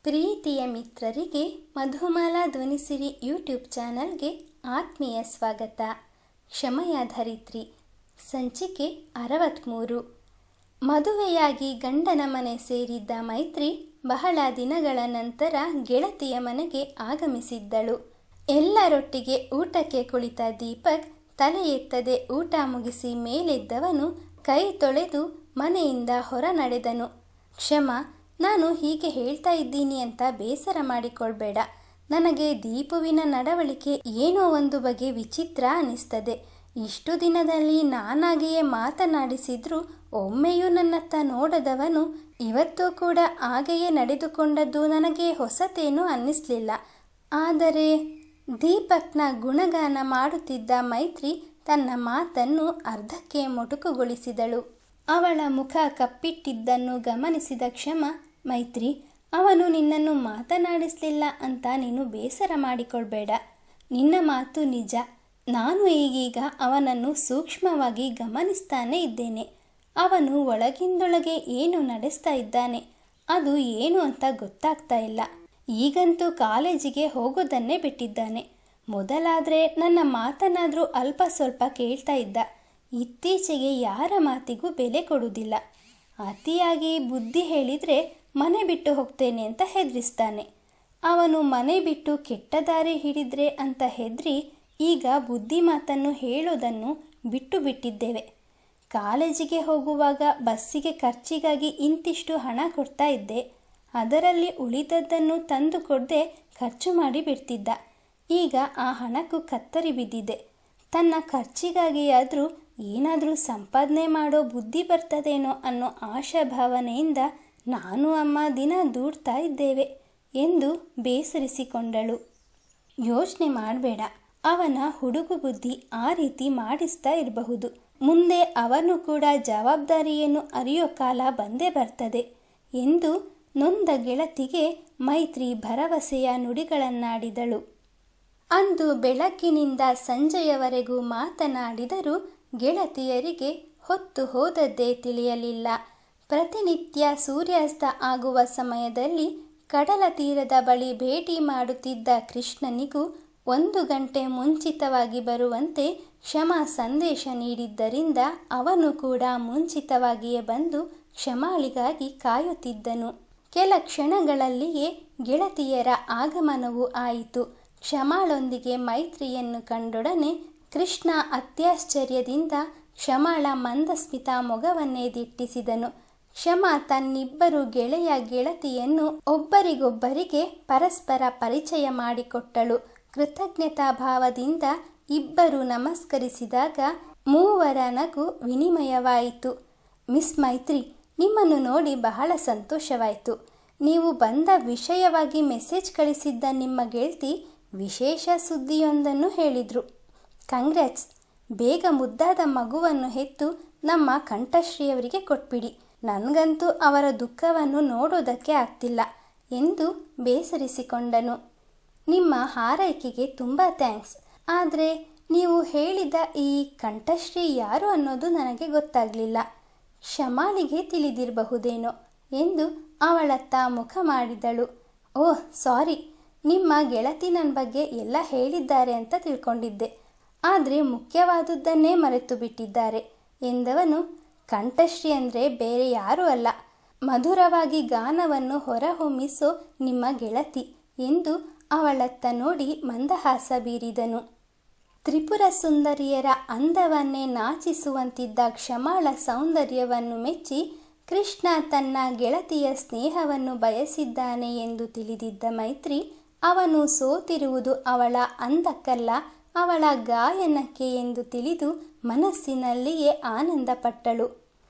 ಪ್ರೀತಿಯ ಮಿತ್ರರಿಗೆ ಮಧುಮಾಲಾ ಧ್ವನಿಸಿರಿ ಯೂಟ್ಯೂಬ್ ಚಾನಲ್ಗೆ ಆತ್ಮೀಯ ಸ್ವಾಗತ. ಕ್ಷಮೆಯ ಧರಿತ್ರಿ ಸಂಚಿಕೆ 63. ಮದುವೆಯಾಗಿ ಗಂಡನ ಮನೆ ಸೇರಿದ್ದ ಮೈತ್ರಿ ಬಹಳ ದಿನಗಳ ನಂತರ ಗೆಳತಿಯ ಮನೆಗೆ ಆಗಮಿಸಿದ್ದಳು. ಎಲ್ಲರೊಟ್ಟಿಗೆ ಊಟಕ್ಕೆ ಕುಳಿತ ದೀಪಕ್ ತಲೆ ಎತ್ತದೆ ಊಟ ಮುಗಿಸಿ ಮೇಲೆದ್ದವನು ಕೈ ತೊಳೆದು ಮನೆಯಿಂದ ಹೊರ ನಡೆದನು. ಕ್ಷಮಾ, ನಾನು ಹೀಗೆ ಹೇಳ್ತಾ ಇದ್ದೀನಿ ಅಂತ ಬೇಸರ ಮಾಡಿಕೊಳ್ಬೇಡ. ನನಗೆ ದೀಪುವಿನ ನಡವಳಿಕೆ ಏನೋ ಒಂದು ಬಗೆ ವಿಚಿತ್ರ ಅನಿಸ್ತದೆ. ಇಷ್ಟು ದಿನದಲ್ಲಿ ನಾನಾಗಿಯೇ ಮಾತನಾಡಿಸಿದ್ರೂ ಒಮ್ಮೆಯೂ ನನ್ನತ್ತ ನೋಡದವನು ಇವತ್ತೂ ಕೂಡ ಹಾಗೆಯೇ ನಡೆದುಕೊಂಡದ್ದು ನನಗೆ ಹೊಸತೇನೂ ಅನ್ನಿಸ್ಲಿಲ್ಲ. ಆದರೆ ದೀಪಕ್ನ ಗುಣಗಾನ ಮಾಡುತ್ತಿದ್ದ ಮೈತ್ರಿ ತನ್ನ ಮಾತನ್ನು ಅರ್ಧಕ್ಕೆ ಮೊಟಕುಗೊಳಿಸಿದಳು. ಅವಳ ಮುಖ ಕಪ್ಪಿಟ್ಟಿದ್ದನ್ನು ಗಮನಿಸಿದ ಕ್ಷಮಾ, ಮೈತ್ರಿ, ಅವನು ನಿನ್ನನ್ನು ಮಾತನಾಡಿಸಲಿಲ್ಲ ಅಂತ ನೀನು ಬೇಸರ ಮಾಡಿಕೊಳ್ಬೇಡ. ನಿನ್ನ ಮಾತು ನಿಜ. ನಾನು ಈಗೀಗ ಅವನನ್ನು ಸೂಕ್ಷ್ಮವಾಗಿ ಗಮನಿಸ್ತಾನೇ ಇದ್ದೇನೆ. ಅವನು ಒಳಗಿಂದೊಳಗೆ ಏನು ನಡೆಸ್ತಾ ಇದ್ದಾನೆ ಅದು ಏನು ಅಂತ ಗೊತ್ತಾಗ್ತಾ ಇಲ್ಲ. ಈಗಂತೂ ಕಾಲೇಜಿಗೆ ಹೋಗೋದನ್ನೇ ಬಿಟ್ಟಿದ್ದಾನೆ. ಮೊದಲಾದರೆ ನನ್ನ ಮಾತನಾದರೂ ಅಲ್ಪ ಸ್ವಲ್ಪ ಕೇಳ್ತಾ ಇದ್ದ. ಇತ್ತೀಚೆಗೆ ಯಾರ ಮಾತಿಗೂ ಬೆಲೆ ಕೊಡುವುದಿಲ್ಲ. ಅತಿಯಾಗಿ ಬುದ್ಧಿ ಹೇಳಿದರೆ ಮನೆ ಬಿಟ್ಟು ಹೋಗ್ತೇನೆ ಅಂತ ಹೆದರಿಸ್ತಾನೆ. ಅವನು ಮನೆ ಬಿಟ್ಟು ಕೆಟ್ಟ ದಾರಿ ಹಿಡಿದ್ರೆ ಅಂತ ಹೆದರಿ ಈಗ ಬುದ್ಧಿ ಮಾತನ್ನು ಹೇಳೋದನ್ನು ಬಿಟ್ಟು ಬಿಟ್ಟಿದ್ದೇವೆ. ಕಾಲೇಜಿಗೆ ಹೋಗುವಾಗ ಬಸ್ಸಿಗೆ ಖರ್ಚಿಗಾಗಿ ಇಂತಿಷ್ಟು ಹಣ ಕೊಡ್ತಾ ಇದ್ದೆ. ಅದರಲ್ಲಿ ಉಳಿದದ್ದನ್ನು ತಂದು ಕೊಡದೆ ಖರ್ಚು ಮಾಡಿ ಬಿಡ್ತಿದ್ದ. ಈಗ ಆ ಹಣಕ್ಕೂ ಕತ್ತರಿ ಬಿದ್ದಿದೆ. ತನ್ನ ಖರ್ಚಿಗಾಗಿಯಾದರೂ ಏನಾದರೂ ಸಂಪಾದನೆ ಮಾಡೋ ಬುದ್ಧಿ ಬರ್ತದೇನೋ ಅನ್ನೋ ಆಶಾಭಾವನೆಯಿಂದ ನಾನು ಅಮ್ಮ ದಿನ ದೂಡ್ತಾ ಇದ್ದೇವೆ ಎಂದು ಬೇಸರಿಸಿಕೊಂಡಳು. ಯೋಚನೆ ಮಾಡಬೇಡ, ಅವನ ಹುಡುಗು ಬುದ್ಧಿ ಆ ರೀತಿ ಮಾಡಿಸ್ತಾ ಇರಬಹುದು. ಮುಂದೆ ಅವನು ಕೂಡ ಜವಾಬ್ದಾರಿಯನ್ನು ಅರಿಯೋ ಕಾಲ ಬಂದೇ ಬರ್ತದೆ ಎಂದು ನೊಂದ ಗೆಳತಿಗೆ ಮೈತ್ರಿ ಭರವಸೆಯ ನುಡಿಗಳನ್ನಾಡಿದಳು. ಅಂದು ಬೆಳಗ್ಗಿನಿಂದ ಸಂಜೆಯವರೆಗೂ ಮಾತನಾಡಿದರೂ ಗೆಳತಿಯರಿಗೆ ಹೊತ್ತು ಹೋದದ್ದೇ ತಿಳಿಯಲಿಲ್ಲ. ಪ್ರತಿನಿತ್ಯ ಸೂರ್ಯಾಸ್ತ ಆಗುವ ಸಮಯದಲ್ಲಿ ಕಡಲ ತೀರದ ಬಳಿ ಭೇಟಿ ಮಾಡುತ್ತಿದ್ದ ಕೃಷ್ಣನಿಗೂ 1 ಗಂಟೆ ಮುಂಚಿತವಾಗಿ ಬರುವಂತೆ ಕ್ಷಮಾ ಸಂದೇಶ ನೀಡಿದ್ದರಿಂದ ಅವನು ಕೂಡ ಮುಂಚಿತವಾಗಿಯೇ ಬಂದು ಕ್ಷಮಾಳಿಗಾಗಿ ಕಾಯುತ್ತಿದ್ದನು. ಕೆಲ ಕ್ಷಣಗಳಲ್ಲಿಯೇ ಗೆಳತಿಯರ ಆಗಮನವೂ ಆಯಿತು. ಕ್ಷಮಾಳೊಂದಿಗೆ ಮೈತ್ರಿಯನ್ನು ಕಂಡೊಡನೆ ಕೃಷ್ಣ ಅತ್ಯಾಶ್ಚರ್ಯದಿಂದ ಕ್ಷಮಾಳ ಮಂದಸ್ಮಿತ ಮೊಗವನ್ನೇ ದಿಟ್ಟಿಸಿದನು. ಕ್ಷಮಾ ತನ್ನಿಬ್ಬರು ಗೆಳೆಯ ಗೆಳತಿಯನ್ನು ಒಬ್ಬರಿಗೊಬ್ಬರಿಗೆ ಪರಸ್ಪರ ಪರಿಚಯ ಮಾಡಿಕೊಟ್ಟಳು. ಕೃತಜ್ಞತಾ ಭಾವದಿಂದ ಇಬ್ಬರು ನಮಸ್ಕರಿಸಿದಾಗ ಮೂವರ ನಗು ವಿನಿಮಯವಾಯಿತು. ಮಿಸ್ ಮೈತ್ರಿ, ನಿಮ್ಮನ್ನು ನೋಡಿ ಬಹಳ ಸಂತೋಷವಾಯಿತು. ನೀವು ಬಂದ ವಿಷಯವಾಗಿ ಮೆಸೇಜ್ ಕಳಿಸಿದ್ದ ನಿಮ್ಮ ಗೆಳತಿ ವಿಶೇಷ ಸುದ್ದಿಯೊಂದನ್ನು ಹೇಳಿದರು. ಕಂಗ್ರ್ಯಾಟ್ಸ್. ಬೇಗ ಮುದ್ದಾದ ಮಗುವನ್ನು ಹೆತ್ತು ನಮ್ಮ ಕಂಠಶ್ರೀಯವರಿಗೆ ಕೊಟ್ಬಿಡಿ. ನನಗಂತೂ ಅವರ ದುಃಖವನ್ನು ನೋಡೋದಕ್ಕೆ ಆಗ್ತಿಲ್ಲ ಎಂದು ಬೇಸರಿಸಿಕೊಂಡನು. ನಿಮ್ಮ ಹಾರೈಕೆಗೆ ತುಂಬ ಥ್ಯಾಂಕ್ಸ್. ಆದರೆ ನೀವು ಹೇಳಿದ ಈ ಕಂಠಶ್ರೀ ಯಾರು ಅನ್ನೋದು ನನಗೆ ಗೊತ್ತಾಗಲಿಲ್ಲ. ಕ್ಷಮಾಳಿಗೆ ತಿಳಿದಿರಬಹುದೇನೋ ಎಂದು ಅವಳತ್ತ ಮುಖ ಮಾಡಿದಳು. ಓಹ್ ಸಾರಿ, ನಿಮ್ಮ ಗೆಳತಿ ನನ್ನ ಬಗ್ಗೆ ಎಲ್ಲ ಹೇಳಿದ್ದಾರೆ ಅಂತ ತಿಳ್ಕೊಂಡಿದ್ದೆ. ಆದರೆ ಮುಖ್ಯವಾದುದನ್ನೇ ಮರೆತು ಬಿಟ್ಟಿದ್ದಾರೆ ಎಂದವನು, ಕಂಠಶ್ರೀ ಅಂದರೆ ಬೇರೆ ಯಾರೂ ಅಲ್ಲ, ಮಧುರವಾಗಿ ಗಾನವನ್ನು ಹೊರಹೊಮ್ಮಿಸೋ ನಿಮ್ಮ ಗೆಳತಿ ಎಂದು ಅವಳತ್ತ ನೋಡಿ ಮಂದಹಾಸ ಬೀರಿದನು. ತ್ರಿಪುರ ಸುಂದರಿಯರ ಅಂದವನ್ನೇ ನಾಚಿಸುವಂತಿದ್ದ ಕ್ಷಮಾಳ ಸೌಂದರ್ಯವನ್ನು ಮೆಚ್ಚಿ ಕೃಷ್ಣ ತನ್ನ ಗೆಳತಿಯ ಸ್ನೇಹವನ್ನು ಬಯಸಿದ್ದಾನೆ ಎಂದು ತಿಳಿದಿದ್ದ ಮೈತ್ರಿ ಅವನು ಸೋತಿರುವುದು ಅವಳ ಅಂದಕ್ಕಲ್ಲ, ಅವಳ ಗಾಯನಕ್ಕೆ ಎಂದು ತಿಳಿದು ಮನಸ್ಸಿನಲ್ಲಿಯೇ ಆನಂದಪಟ್ಟಳು.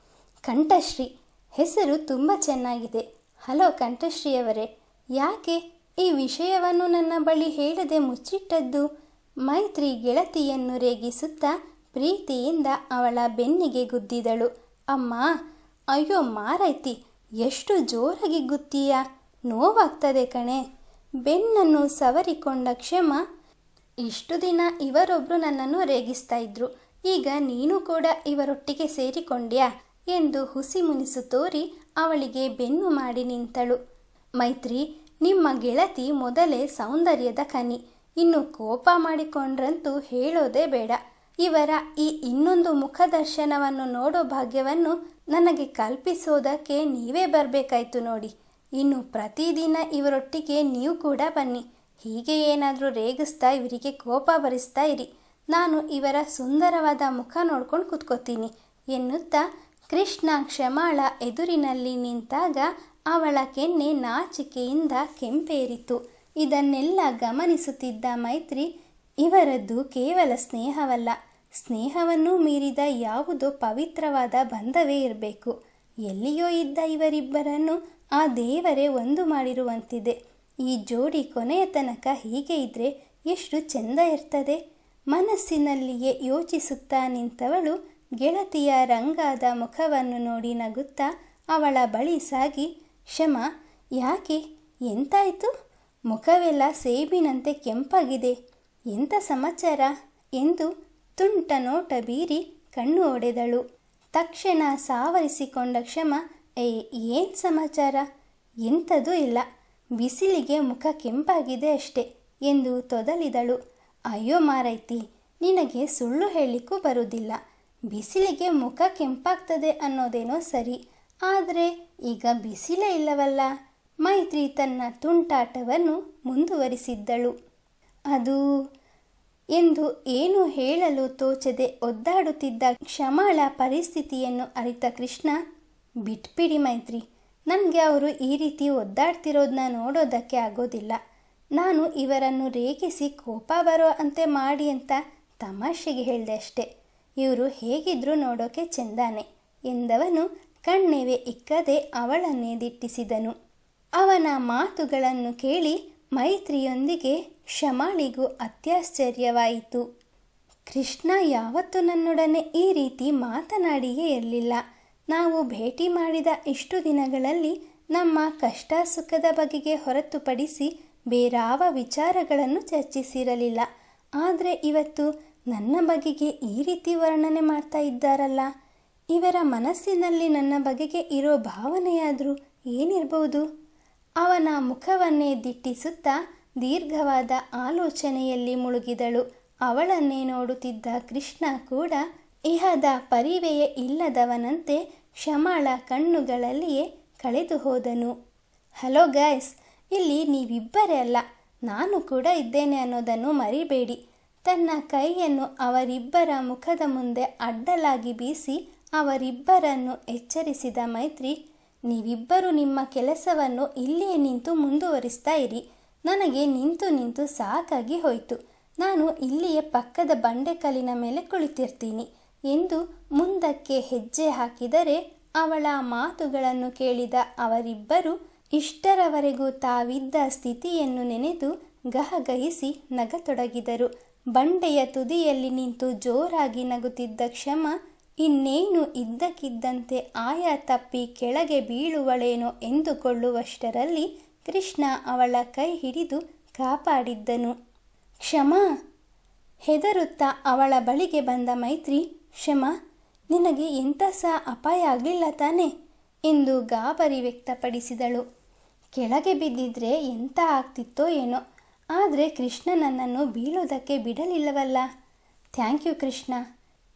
ಕಂಠಶ್ರೀ ಹೆಸರು ತುಂಬ ಚೆನ್ನಾಗಿದೆ. ಹಲೋ ಕಂಠಶ್ರೀಯವರೇ, ಯಾಕೆ ಈ ವಿಷಯವನ್ನು ನನ್ನ ಬಳಿ ಹೇಳದೆ ಮುಚ್ಚಿಟ್ಟದ್ದು? ಮೈತ್ರಿ ಗೆಳತಿಯನ್ನು ರೇಗಿಸುತ್ತಾ ಪ್ರೀತಿಯಿಂದ ಅವಳ ಬೆನ್ನಿಗೆ ಗುದ್ದಿದಳು. ಅಮ್ಮ, ಅಯ್ಯೋ ಮಾರೈತಿ, ಎಷ್ಟು ಜೋರಾಗಿ ಗುತ್ತೀಯಾ, ನೋವಾಗ್ತದೆ ಕಣೆ. ಬೆನ್ನನ್ನು ಸವರಿಕೊಂಡ ಕ್ಷಮಾ, ಇಷ್ಟು ದಿನ ಇವರೊಬ್ಬರು ನನ್ನನ್ನು ರೇಗಿಸ್ತಾ ಇದ್ರು, ಈಗ ನೀನು ಕೂಡ ಇವರೊಟ್ಟಿಗೆ ಸೇರಿಕೊಂಡ್ಯಾ ಎಂದು ಹುಸಿ ಮುನಿಸು ತೋರಿ ಅವಳಿಗೆ ಬೆನ್ನು ಮಾಡಿ ನಿಂತಳು. ಮೈತ್ರಿ, ನಿಮ್ಮ ಗೆಳತಿ ಮೊದಲೇ ಸೌಂದರ್ಯದ ಖನಿ, ಇನ್ನು ಕೋಪ ಮಾಡಿಕೊಂಡ್ರಂತೂ ಹೇಳೋದೇ ಬೇಡ. ಇವರ ಈ ಇನ್ನೊಂದು ಮುಖದರ್ಶನವನ್ನು ನೋಡೋ ಭಾಗ್ಯವನ್ನು ನನಗೆ ಕಲ್ಪಿಸೋದಕ್ಕೆ ನೀವೇ ಬರಬೇಕಾಯ್ತು ನೋಡಿ. ಇನ್ನು ಪ್ರತಿದಿನ ಇವರೊಟ್ಟಿಗೆ ನೀವು ಕೂಡ ಬನ್ನಿ. ಹೀಗೆ ಏನಾದರೂ ರೇಗಿಸ್ತಾ ಇವರಿಗೆ ಕೋಪ ಬರಿಸ್ತಾ ಇರಿ. ನಾನು ಇವರ ಸುಂದರವಾದ ಮುಖ ನೋಡ್ಕೊಂಡು ಕೂತ್ಕೋತೀನಿ ಎನ್ನುತ್ತಾ ಕೃಷ್ಣ ಕ್ಷಮಾಳ ಎದುರಿನಲ್ಲಿ ನಿಂತಾಗ ಅವಳ ಕೆನ್ನೆ ನಾಚಿಕೆಯಿಂದ ಕೆಂಪೇರಿತು. ಇದನ್ನೆಲ್ಲ ಗಮನಿಸುತ್ತಿದ್ದ ಮೈತ್ರಿ, ಇವರದ್ದು ಕೇವಲ ಸ್ನೇಹವಲ್ಲ, ಸ್ನೇಹವನ್ನು ಮೀರಿದ ಯಾವುದೋ ಪವಿತ್ರವಾದ ಬಂಧವೇ ಇರಬೇಕು. ಎಲ್ಲಿಯೋ ಇದ್ದ ಇವರಿಬ್ಬರನ್ನು ಆ ದೇವರೇ ಒಂದು ಮಾಡಿರುವಂತಿದೆ. ಈ ಜೋಡಿ ಕೊನೆಯ ತನಕ ಹೀಗೆ ಇದ್ದರೆ ಎಷ್ಟು ಚೆಂದ ಇರ್ತದೆ. ಮನಸ್ಸಿನಲ್ಲಿಯೇ ಯೋಚಿಸುತ್ತಾ ನಿಂತವಳು ಗೆಳತಿಯ ರಂಗಾದ ಮುಖವನ್ನು ನೋಡಿ ನಗುತ್ತಾ ಅವಳ ಬಳಿ ಸಾಗಿ, ಕ್ಷಮಾ, ಯಾಕೆ, ಎಂತಾಯಿತು? ಮುಖವೆಲ್ಲ ಸೇಬಿನಂತೆ ಕೆಂಪಾಗಿದೆ, ಎಂಥ ಸಮಾಚಾರ ಎಂದು ತುಂಟ ನೋಟ ಬೀರಿ ಕಣ್ಣು ಹೊಡೆದಳು. ತಕ್ಷಣ ಸಾವರಿಸಿಕೊಂಡ ಕ್ಷಮಾ, ಏನು ಸಮಾಚಾರ, ಎಂಥದೂ ಇಲ್ಲ, ಬಿಸಿಲಿಗೆ ಮುಖ ಕೆಂಪಾಗಿದೆ ಅಷ್ಟೆ ಎಂದು ತೊದಲಿದಳು. ಅಯ್ಯೋ ಮಾರೈತಿ, ನಿನಗೆ ಸುಳ್ಳು ಹೇಳಲಿಕ್ಕೂ ಬರುವುದಿಲ್ಲ. ಬಿಸಿಲಿಗೆ ಮುಖ ಕೆಂಪಾಗ್ತದೆ ಅನ್ನೋದೇನೋ ಸರಿ, ಆದರೆ ಈಗ ಬಿಸಿಲೇ ಇಲ್ಲವಲ್ಲ. ಮೈತ್ರಿ ತನ್ನ ತುಂಟಾಟವನ್ನು ಮುಂದುವರಿಸಿದ್ದಳು. ಅದು ಎಂದು ಏನು ಹೇಳಲು ತೋಚದೆ ಒದ್ದಾಡುತ್ತಿದ್ದ ಕ್ಷಮಾಳ ಪರಿಸ್ಥಿತಿಯನ್ನು ಅರಿತ ಕೃಷ್ಣ, ಬಿಟ್ಬಿಡಿ ಮೈತ್ರಿ, ನನಗೆ ಅವರು ಈ ರೀತಿ ಒದ್ದಾಡ್ತಿರೋದನ್ನ ನೋಡೋದಕ್ಕೆ ಆಗೋದಿಲ್ಲ. ನಾನು ಇವರನ್ನು ರೇಗಿಸಿ ಕೋಪ ಬರೋ ಅಂತೆ ಮಾಡಿ ಅಂತ ತಮಾಷೆಗೆ ಹೇಳಿದೆ ಅಷ್ಟೆ. ಇವರು ಹೇಗಿದ್ರೂ ನೋಡೋಕೆ ಚೆಂದಾನೆ ಎಂದವನು ಕಣ್ಣೆವೆ ಇಕ್ಕದೆ ಅವಳನ್ನೇ ದಿಟ್ಟಿಸಿದನು. ಅವನ ಮಾತುಗಳನ್ನು ಕೇಳಿ ಮೈತ್ರಿಯೊಂದಿಗೆ ಕ್ಷಮಾಳಿಗೂ ಅತ್ಯಾಶ್ಚರ್ಯವಾಯಿತು. ಕೃಷ್ಣ ಯಾವತ್ತೂ ನನ್ನೊಡನೆ ಈ ರೀತಿ ಮಾತನಾಡಿಯೇ ಇರಲಿಲ್ಲ. ನಾವು ಭೇಟಿ ಮಾಡಿದ ಇಷ್ಟು ದಿನಗಳಲ್ಲಿ ನಮ್ಮ ಕಷ್ಟ ಸುಖದ ಬಗೆಗೆ ಹೊರತುಪಡಿಸಿ ಬೇರಾವ ವಿಚಾರಗಳನ್ನು ಚರ್ಚಿಸಿರಲಿಲ್ಲ. ಆದರೆ ಇವತ್ತು ನನ್ನ ಬಗೆಗೆ ಈ ರೀತಿ ವರ್ಣನೆ ಮಾಡ್ತಾ ಇದ್ದಾರಲ್ಲ, ಇವರ ಮನಸ್ಸಿನಲ್ಲಿ ನನ್ನ ಬಗೆಗೆ ಇರೋ ಭಾವನೆಯಾದರೂ ಏನಿರಬಹುದು? ಅವನ ಮುಖವನ್ನೇ ದಿಟ್ಟಿಸುತ್ತಾ ದೀರ್ಘವಾದ ಆಲೋಚನೆಯಲ್ಲಿ ಮುಳುಗಿದಳು. ಅವಳನ್ನೇ ನೋಡುತ್ತಿದ್ದ ಕೃಷ್ಣ ಕೂಡ ಇಹದ ಪರಿವೆಯೇ ಇಲ್ಲದವನಂತೆ ಕ್ಷಮಾಳ ಕಣ್ಣುಗಳಲ್ಲಿಯೇ ಕಳೆದು ಹೋದನು. ಹಲೋ ಗಾಯ್ಸ್, ಇಲ್ಲಿ ನೀವಿಬ್ಬರೇ ಅಲ್ಲ, ನಾನು ಕೂಡ ಇದ್ದೇನೆ ಅನ್ನೋದನ್ನು ಮರಿಬೇಡಿ. ತನ್ನ ಕೈಯನ್ನು ಅವರಿಬ್ಬರ ಮುಖದ ಮುಂದೆ ಅಡ್ಡಲಾಗಿ ಬೀಸಿ ಅವರಿಬ್ಬರನ್ನು ಎಚ್ಚರಿಸಿದ ಮೈತ್ರಿ, ನೀವಿಬ್ಬರು ನಿಮ್ಮ ಕೆಲಸವನ್ನು ಇಲ್ಲಿಯೇ ನಿಂತು ಮುಂದುವರಿಸ್ತಾ ಇರಿ. ನನಗೆ ನಿಂತು ನಿಂತು ಸಾಕಾಗಿ ಹೋಯಿತು. ನಾನು ಇಲ್ಲಿಯೇ ಪಕ್ಕದ ಬಂಡೆಕಲ್ಲಿನ ಮೇಲೆ ಕುಳಿತಿರ್ತೀನಿ ಎಂದು ಮುಂದಕ್ಕೆ ಹೆಜ್ಜೆ ಹಾಕಿದರೆ ಅವಳ ಮಾತುಗಳನ್ನು ಕೇಳಿದ ಅವರಿಬ್ಬರು ಇಷ್ಟರವರೆಗೂ ತಾವಿದ್ದ ಸ್ಥಿತಿಯನ್ನು ನೆನೆದು ಗಹಗಹಿಸಿ ನಗತೊಡಗಿದರು. ಬಂಡೆಯ ತುದಿಯಲ್ಲಿ ನಿಂತು ಜೋರಾಗಿ ನಗುತ್ತಿದ್ದ ಕ್ಷಮಾ ಇನ್ನೇನು ಇದ್ದಕ್ಕಿದ್ದಂತೆ ಆಯ ತಪ್ಪಿ ಕೆಳಗೆ ಬೀಳುವಳೇನೋ ಎಂದುಕೊಳ್ಳುವಷ್ಟರಲ್ಲಿ ಕೃಷ್ಣ ಅವಳ ಕೈ ಹಿಡಿದು ಕಾಪಾಡಿದ್ದನು. ಕ್ಷಮಾ, ಹೆದರುತ್ತಾ ಅವಳ ಬಳಿಗೆ ಬಂದ ಮೈತ್ರಿ, ಕ್ಷಮಾ, ನಿನಗೆ ಎಂಥ ಸಹ ಅಪಾಯ ಆಗಲಿಲ್ಲ ತಾನೆ ಎಂದು ಗಾಬರಿ ವ್ಯಕ್ತಪಡಿಸಿದಳು. ಕೆಳಗೆ ಬಿದ್ದಿದ್ರೆ ಎಂಥ ಆಗ್ತಿತ್ತೋ ಏನೋ, ಆದರೆ ಕೃಷ್ಣ ನನ್ನನ್ನು ಬೀಳೋದಕ್ಕೆ ಬಿಡಲಿಲ್ಲವಲ್ಲ. Thank you Krishna.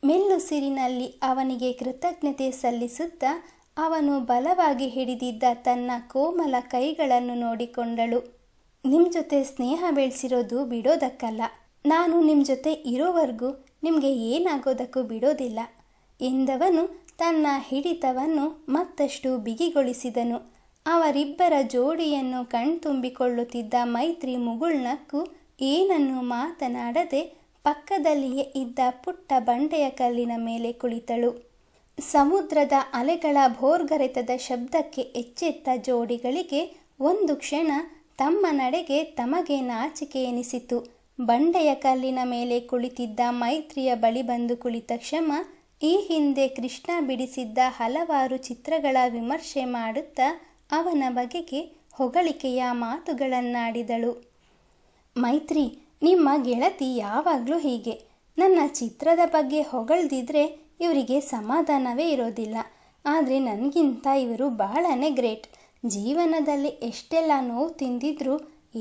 ಮೆಲ್ಲುಸಿರಿನಲ್ಲಿ ಅವನಿಗೆ ಕೃತಜ್ಞತೆ ಸಲ್ಲಿಸುತ್ತಾ ಅವನು ಬಲವಾಗಿ ಹಿಡಿದಿದ್ದ ತನ್ನ ಕೋಮಲ ಕೈಗಳನ್ನು ನೋಡಿಕೊಂಡಳು. ನಿಮ್ಮ ಜೊತೆ ಸ್ನೇಹ ಬೆಳೆಸಿರೋದು ಬಿಡೋದಕ್ಕಲ್ಲ, ನಾನು ನಿಮ್ಮ ಜೊತೆ ಇರೋವರೆಗೂ ನಿಮಗೆ ಏನಾಗೋದಕ್ಕೂ ಬಿಡೋದಿಲ್ಲ ಎಂದವನು ತನ್ನ ಹಿಡಿತವನ್ನು ಮತ್ತಷ್ಟು ಬಿಗಿಗೊಳಿಸಿದನು. ಅವರಿಬ್ಬರ ಜೋಡಿಯನ್ನು ಕಣ್ತುಂಬಿಕೊಳ್ಳುತ್ತಿದ್ದ ಮೈತ್ರಿ ಮುಗುಳ್ನಕ್ಕು ಏನನ್ನೂ ಮಾತನಾಡದೆ ಪಕ್ಕದಲ್ಲಿಯೇ ಇದ್ದ ಪುಟ್ಟ ಬಂಡೆಯ ಕಲ್ಲಿನ ಮೇಲೆ ಕುಳಿತಳು. ಸಮುದ್ರದ ಅಲೆಗಳ ಭೋರ್ಗರೆತದ ಶಬ್ದಕ್ಕೆ ಎಚ್ಚೆತ್ತ ಜೋಡಿಗಳಿಗೆ ಒಂದು ಕ್ಷಣ ತಮ್ಮ ನಡೆಗೆ ತಮಗೆ ನಾಚಿಕೆ ಎನಿಸಿತು. ಬಂಡೆಯ ಕಲ್ಲಿನ ಮೇಲೆ ಕುಳಿತಿದ್ದ ಮೈತ್ರಿಯ ಬಳಿ ಬಂದು ಕುಳಿತ ಕ್ಷಮಾ ಈ ಹಿಂದೆ ಕೃಷ್ಣ ಬಿಡಿಸಿದ್ದ ಹಲವಾರು ಚಿತ್ರಗಳ ವಿಮರ್ಶೆ ಮಾಡುತ್ತಾ ಅವನ ಬಗೆಗೆ ಹೊಗಳಿಕೆಯ ಮಾತುಗಳನ್ನಾಡಿದಳು. ಮೈತ್ರಿ, ನಿಮ್ಮ ಗೆಳತಿ ಯಾವಾಗಲೂ ಹೀಗೆ. ನನ್ನ ಚಿತ್ರದ ಬಗ್ಗೆ ಹೊಗಳ್ದಿದ್ರೆ ಇವರಿಗೆ ಸಮಾಧಾನವೇ ಇರೋದಿಲ್ಲ. ಆದರೆ ನನಗಿಂತ ಇವರು ಬಹಳನೇ ಗ್ರೇಟ್. ಜೀವನದಲ್ಲಿ ಎಷ್ಟೆಲ್ಲ ನೋವು ತಿಂದಿದ್ರೂ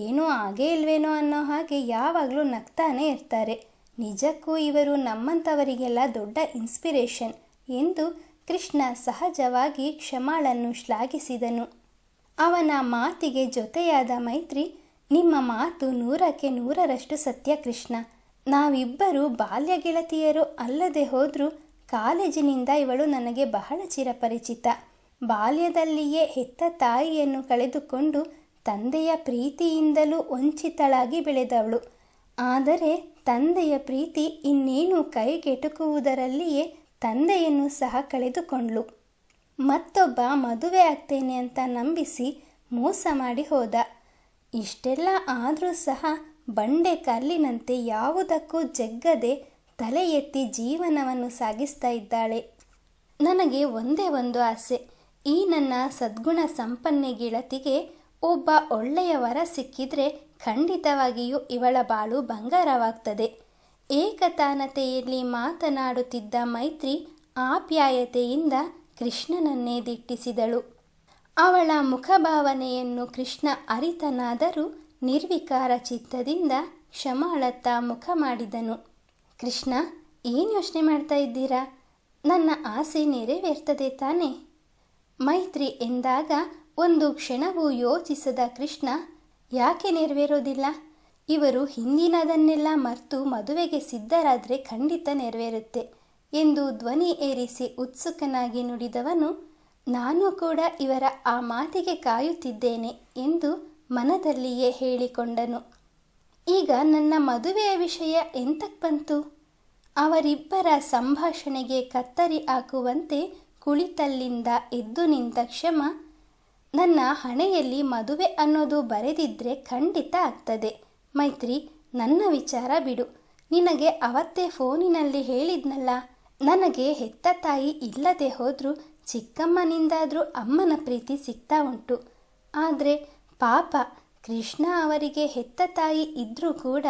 ಏನೂ ಆಗೇ ಇಲ್ವೇನೋ ಅನ್ನೋ ಹಾಗೆ ಯಾವಾಗಲೂ ನಗ್ತಾನೆ ಇರ್ತಾರೆ. ನಿಜಕ್ಕೂ ಇವರು ನಮ್ಮಂಥವರಿಗೆಲ್ಲ ದೊಡ್ಡ ಇನ್ಸ್ಪಿರೇಷನ್ ಎಂದು ಕೃಷ್ಣ ಸಹಜವಾಗಿ ಕ್ಷಮಾಳನ್ನು ಶ್ಲಾಘಿಸಿದನು. ಅವನ ಮಾತಿಗೆ ಜೊತೆಯಾದ ಮೈತ್ರಿ, ನಿಮ್ಮ ಮಾತು 100ಕ್ಕೆ 100ರಷ್ಟು ಸತ್ಯ ಕೃಷ್ಣ. ನಾವಿಬ್ಬರು ಬಾಲ್ಯ ಗೆಳತಿಯರು ಅಲ್ಲದೆ ಹೋದರೂ ಕಾಲೇಜಿನಿಂದ ಇವಳು ನನಗೆ ಬಹಳ ಚಿರಪರಿಚಿತ. ಬಾಲ್ಯದಲ್ಲಿಯೇ ಹೆತ್ತ ತಾಯಿಯನ್ನು ಕಳೆದುಕೊಂಡು ತಂದೆಯ ಪ್ರೀತಿಯಿಂದಲೂ ವಂಚಿತಳಾಗಿ ಬೆಳೆದವಳು. ಆದರೆ ತಂದೆಯ ಪ್ರೀತಿ ಇನ್ನೇನು ಕೈಗೆಟುಕುವುದರಲ್ಲಿಯೇ ತಂದೆಯನ್ನು ಸಹ ಕಳೆದುಕೊಂಡ್ಳು. ಮತ್ತೊಬ್ಬ ಮದುವೆ ಆಗ್ತೇನೆ ಅಂತ ನಂಬಿಸಿ ಮೋಸ ಮಾಡಿ ಹೋದ. ಇಷ್ಟೆಲ್ಲ ಆದರೂ ಸಹ ಬಂಡೆ ಕಲ್ಲಿನಂತೆ ಯಾವುದಕ್ಕೂ ಜಗ್ಗದೆ ತಲೆ ಎತ್ತಿ ಜೀವನವನ್ನು ಸಾಗಿಸ್ತಾ ಇದ್ದಾಳೆ. ನನಗೆ ಒಂದೇ ಒಂದು ಆಸೆ, ಈ ನನ್ನ ಸದ್ಗುಣ ಸಂಪನ್ನೆ ಗೆಳತಿಗೆ ಒಬ್ಬ ಒಳ್ಳೆಯ ವರ ಸಿಕ್ಕಿದ್ರೆ ಖಂಡಿತವಾಗಿಯೂ ಇವಳ ಬಾಳು ಬಂಗಾರವಾಗ್ತದೆ. ಏಕತಾನತೆಯಲ್ಲಿ ಮಾತನಾಡುತ್ತಿದ್ದ ಮೈತ್ರಿ ಆಪ್ಯಾಯತೆಯಿಂದ ಕೃಷ್ಣನನ್ನೇ ದಿಟ್ಟಿಸಿದಳು. ಅವಳ ಮುಖಭಾವನೆಯನ್ನು ಕೃಷ್ಣ ಅರಿತನಾದರೂ ನಿರ್ವಿಕಾರ ಚಿತ್ತದಿಂದ ಕ್ಷಮಾಳತ್ತ ಮುಖ ಮಾಡಿದನು. ಕೃಷ್ಣ, ಏನು ಯೋಚನೆ ಮಾಡ್ತಾ ಇದ್ದೀರಾ? ನನ್ನ ಆಸೆ ನೆರವೇರ್ತದೆ ತಾನೇ? ಮೈತ್ರಿ ಎಂದಾಗ ಒಂದು ಕ್ಷಣವೂ ಯೋಚಿಸದ ಕೃಷ್ಣ, ಯಾಕೆ ನೆರವೇರೋದಿಲ್ಲ? ಇವರು ಹಿಂದಿನದನ್ನೆಲ್ಲ ಮರೆತು ಮದುವೆಗೆ ಸಿದ್ಧರಾದರೆ ಖಂಡಿತ ನೆರವೇರುತ್ತೆ ಎಂದು ಧ್ವನಿ ಏರಿಸಿ ಉತ್ಸುಕನಾಗಿ ನುಡಿದವನು, ನಾನು ಕೂಡ ಇವರ ಆ ಮಾತಿಗೆ ಕಾಯುತ್ತಿದ್ದೇನೆ ಎಂದು ಮನದಲ್ಲಿಯೇ ಹೇಳಿಕೊಂಡನು. ಈಗ ನನ್ನ ಮದುವೆಯ ವಿಷಯ ಎಂತಕ್ಕೆ ಬಂತು? ಅವರಿಬ್ಬರ ಸಂಭಾಷಣೆಗೆ ಕತ್ತರಿ ಹಾಕುವಂತೆ ಕುಳಿತಲ್ಲಿಂದ ಎದ್ದು ನಿಂತ ಕ್ಷಮ, ನನ್ನ ಹಣೆಯಲ್ಲಿ ಮದುವೆ ಅನ್ನೋದು ಬರೆದಿದ್ರೆ ಖಂಡಿತ ಆಗ್ತದೆ. ಮೈತ್ರಿ, ನನ್ನ ವಿಚಾರ ಬಿಡು. ನಿನಗೆ ಅವತ್ತೇ ಫೋನಿನಲ್ಲಿ ಹೇಳಿದ್ನಲ್ಲ, ನನಗೆ ಹೆತ್ತ ತಾಯಿ ಇಲ್ಲದೆ ಹೋದರೂ ಚಿಕ್ಕಮ್ಮನಿಂದಾದರೂ ಅಮ್ಮನ ಪ್ರೀತಿ ಸಿಗ್ತಾ ಉಂಟು. ಆದರೆ ಪಾಪ ಕೃಷ್ಣ ಅವರಿಗೆ ಹೆತ್ತ ತಾಯಿ ಇದ್ದರೂ ಕೂಡ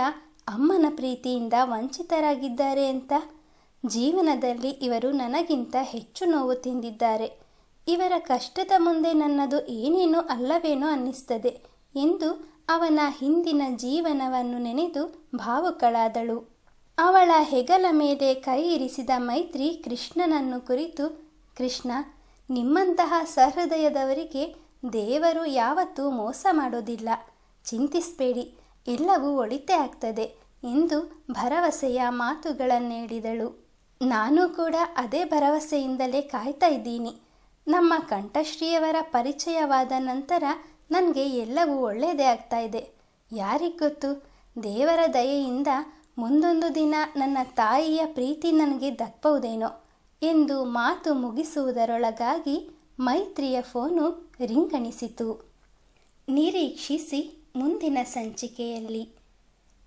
ಅಮ್ಮನ ಪ್ರೀತಿಯಿಂದ ವಂಚಿತರಾಗಿದ್ದಾರೆ ಅಂತ. ಜೀವನದಲ್ಲಿ ಇವರು ನನಗಿಂತ ಹೆಚ್ಚು ನೋವು ತಿಂದಿದ್ದಾರೆ. ಇವರ ಕಷ್ಟದ ಮುಂದೆ ನನ್ನದು ಏನೇನೋ ಅಲ್ಲವೇನೋ ಅನ್ನಿಸ್ತದೆ ಎಂದು ಅವನ ಹಿಂದಿನ ಜೀವನವನ್ನು ನೆನೆದು ಭಾವುಕಳಾದಳು. ಅವಳ ಹೆಗಲ ಮೇಲೆ ಕೈ ಇರಿಸಿದ ಮೈತ್ರಿ ಕೃಷ್ಣನನ್ನು ಕುರಿತು, ಕೃಷ್ಣ, ನಿಮ್ಮಂತಹ ಸಹೃದಯದವರಿಗೆ ದೇವರು ಯಾವತ್ತೂ ಮೋಸ ಮಾಡೋದಿಲ್ಲ. ಚಿಂತಿಸಬೇಡಿ, ಎಲ್ಲವೂ ಒಳಿತೇ ಆಗ್ತದೆ ಎಂದು ಭರವಸೆಯ ಮಾತುಗಳನ್ನೇಳಿದಳು. ನಾನು ಕೂಡ ಅದೇ ಭರವಸೆಯಿಂದಲೇ ಕಾಯ್ತಾ ಇದ್ದೀನಿ. ನಮ್ಮ ಕಂಠಶ್ರೀಯವರ ಪರಿಚಯವಾದ ನಂತರ ನನಗೆ ಎಲ್ಲವೂ ಒಳ್ಳೆಯದೇ ಆಗ್ತಾ ಇದೆ. ಯಾರಿಗೊತ್ತು, ದೇವರ ದಯೆಯಿಂದ ಮುಂದೊಂದು ದಿನ ನನ್ನ ತಾಯಿಯ ಪ್ರೀತಿ ನನಗೆ ದಕ್ಕಬಹುದೇನೋ ಎಂದು ಮಾತು ಮುಗಿಸುವುದರೊಳಗಾಗಿ ಮೈತ್ರಿಯ ಫೋನು ರಿಂಗಣಿಸಿತು. ನಿರೀಕ್ಷಿಸಿ ಮುಂದಿನ ಸಂಚಿಕೆಯಲ್ಲಿ.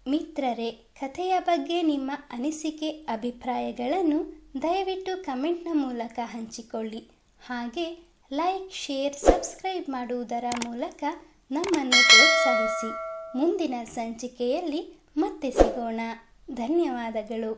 ಮಿತ್ರರೇ, ಕಥೆಯ ಬಗ್ಗೆ ನಿಮ್ಮ ಅನಿಸಿಕೆ ಅಭಿಪ್ರಾಯಗಳನ್ನು ದಯವಿಟ್ಟು ಕಮೆಂಟ್ನ ಮೂಲಕ ಹಂಚಿಕೊಳ್ಳಿ. ಹಾಗೆ ಲೈಕ್, ಶೇರ್, ಸಬ್ಸ್ಕ್ರೈಬ್ ಮಾಡುವುದರ ಮೂಲಕ ನಮ್ಮನ್ನು ಪ್ರೋತ್ಸಾಹಿಸಿ. ಮುಂದಿನ ಸಂಚಿಕೆಯಲ್ಲಿ ಮತ್ತೆ ಸಿಗೋಣ. ಧನ್ಯವಾದಗಳು.